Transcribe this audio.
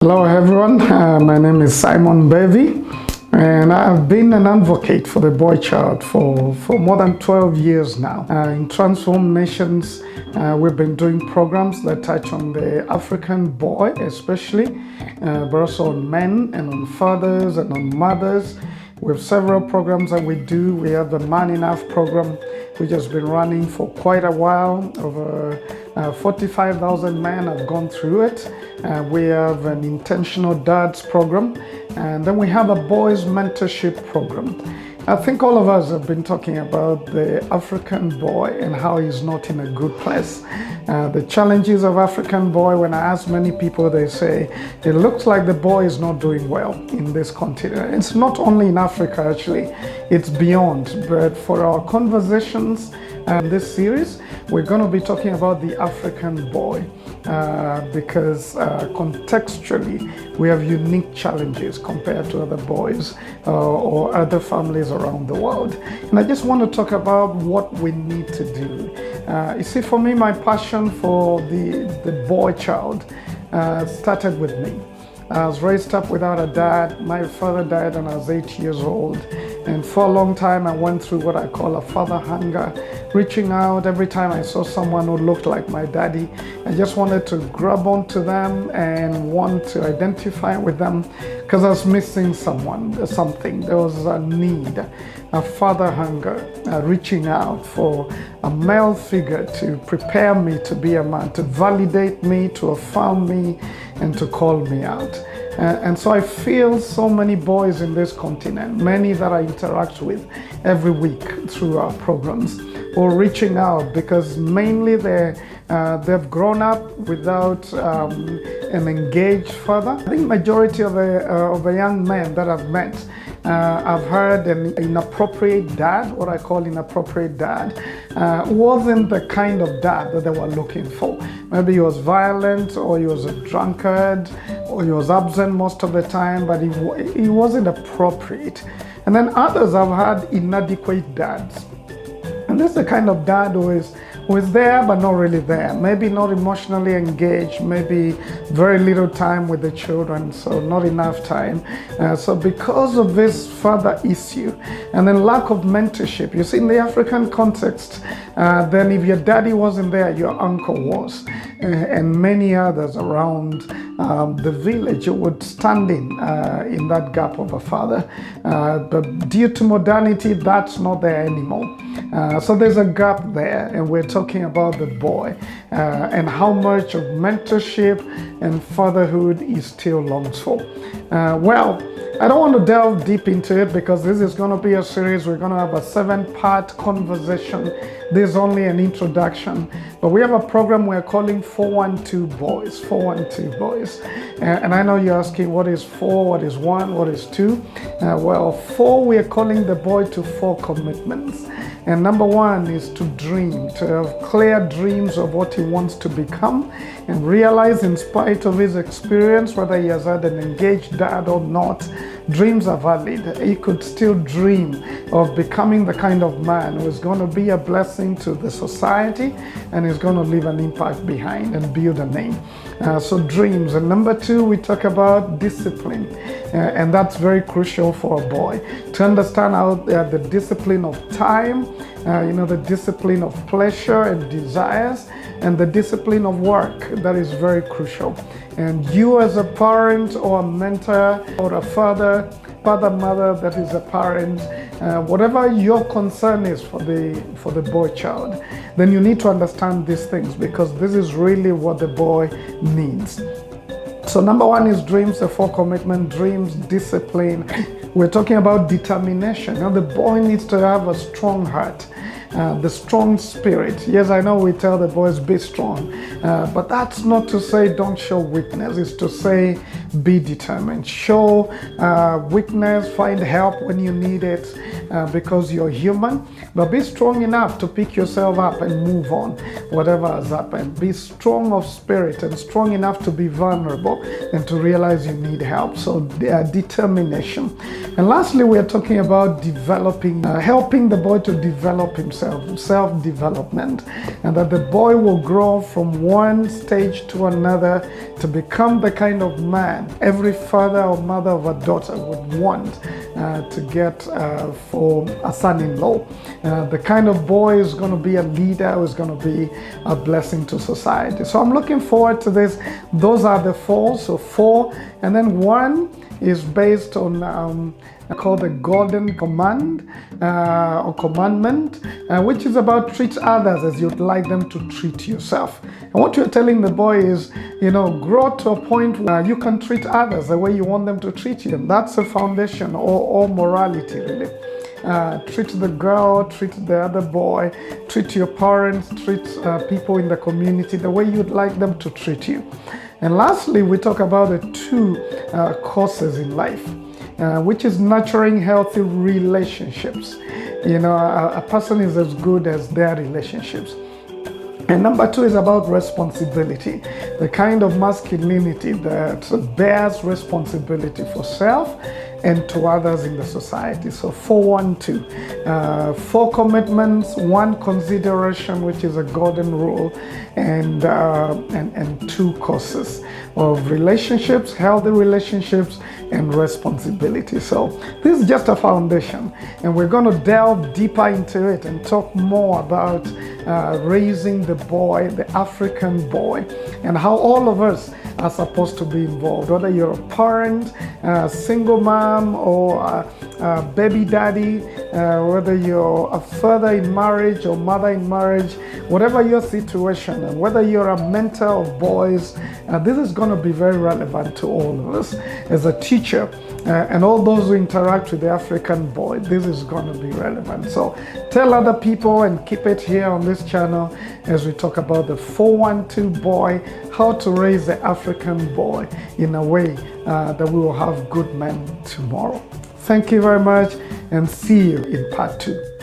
Hello everyone, my name is Simon Bevy and I've been an advocate for the boy child for more than 12 years now. In Transform Nations, we've been doing programs that touch on the African boy especially, but also on men and on fathers and on mothers. We have several programs that we do. We have the Man Enough program, which has been running for quite a while. Over 45,000 men have gone through it. We have an Intentional Dads program, and then we have a Boys Mentorship program. I think all of us have been talking about the African boy and how he's not in a good place. The challenges of African boy, when I ask many people, they say, it looks like the boy is not doing well in this continent. It's not only in Africa, actually, it's beyond. But for our conversations in this series, we're going to be talking about the African boy. Because contextually we have unique challenges compared to other boys or other families around the world. And I just want to talk about what we need to do. You see, for me, my passion for the boy child started with me. I was raised up without a dad. My father died when I was 8 years old. And for a long time, I went through what I call a father hunger, reaching out every time I saw someone who looked like my daddy. I just wanted to grab onto them and want to identify with them because I was missing something. There was a need, a father hunger, reaching out for a male figure to prepare me to be a man, to validate me, to affirm me, and to call me out. And so I feel so many boys in this continent, many that I interact with every week through our programs, who are reaching out because mainly they've grown up without an engaged father. I think majority of the young men that I've met, I've heard an inappropriate dad, what I call inappropriate dad, wasn't the kind of dad that they were looking for. Maybe he was violent, or he was a drunkard, or he was absent most of the time, but he wasn't appropriate. And then others have had inadequate dads. And this is the kind of dad who is there but not really there, maybe not emotionally engaged, maybe very little time with the children, so not enough time. So because of this father issue and then lack of mentorship, you see, in the African context, then if your daddy wasn't there, your uncle was, and many others around the village would stand in that gap of a father. But due to modernity, that's not there anymore. So there's a gap there, and we're talking about the boy and how much of mentorship and fatherhood he still longs for. Well, I don't want to delve deep into it because this is going to be a series. We're going to have a 7-part conversation. This is only an introduction, but we have a program we're calling 412 Boys. 412 Boys. And I know you're asking, what is 4, what is 1, what is 2? Well, 4, we are calling the boy to 4 commitments. And number 1 is to dream, to have clear dreams of what he wants to become and realize, in spite of his experience, whether he has had an engaged dad or not, dreams are valid. He could still dream of becoming the kind of man who is going to be a blessing to the society and is going to leave an impact behind and build a name. So dreams. And number 2, we talk about discipline. And that's very crucial for a boy to understand how the discipline of time, the discipline of pleasure and desires, and the discipline of work. That is very crucial. And you as a parent or a mentor or a father, mother that is a parent, whatever your concern is for the boy child, then you need to understand these things, because this is really what the boy needs. So number 1 is dreams, the 4 commitment, dreams, discipline. We're talking about determination. Now the boy needs to have a strong heart. The strong spirit. Yes, I know we tell the boys be strong, but that's not to say don't show weakness. It's to say be determined. Show weakness, find help when you need it, because you're human, but be strong enough to pick yourself up and move on, whatever has happened. Be strong of spirit and strong enough to be vulnerable and to realize you need help. So determination. And lastly, we are talking about developing, helping the boy to develop himself. yourself, self-development, and that the boy will grow from one stage to another to become the kind of man every father or mother of a daughter would want to get for a son-in-law. The kind of boy is going to be a leader, who is going to be a blessing to society. So I'm looking forward to this. Those are the four. So 4, and then 1 is based on called the Golden Command or Commandment, which is about treat others as you'd like them to treat yourself. And what you're telling the boy is, grow to a point where you can treat others the way you want them to treat you. And that's a foundation or morality, really. Treat the girl, treat the other boy, treat your parents, treat people in the community the way you'd like them to treat you. And lastly, we talk about the 2 courses in life, which is nurturing healthy relationships. A person is as good as their relationships. And number 2 is about responsibility, the kind of masculinity that bears responsibility for self and to others in the society. So 4, 1, 2. 4 commitments, 1 consideration, which is a golden rule, and 2 courses of relationships, healthy relationships, and responsibility. So this is just a foundation, and we're going to delve deeper into it and talk more about raising the boy, the African boy, and how all of us are supposed to be involved, whether you're a parent, a single mom, or a baby daddy, whether you're a father in marriage or mother in marriage, whatever your situation, and whether you're a mentor of boys, this is going to be very relevant to all of us. As a teacher and all those who interact with the African boy, this is going to be relevant. So tell other people and keep it here on this channel as we talk about the 412 boy, how to raise the African boy in a way that we will have good men tomorrow. Thank you very much, and see you in part 2.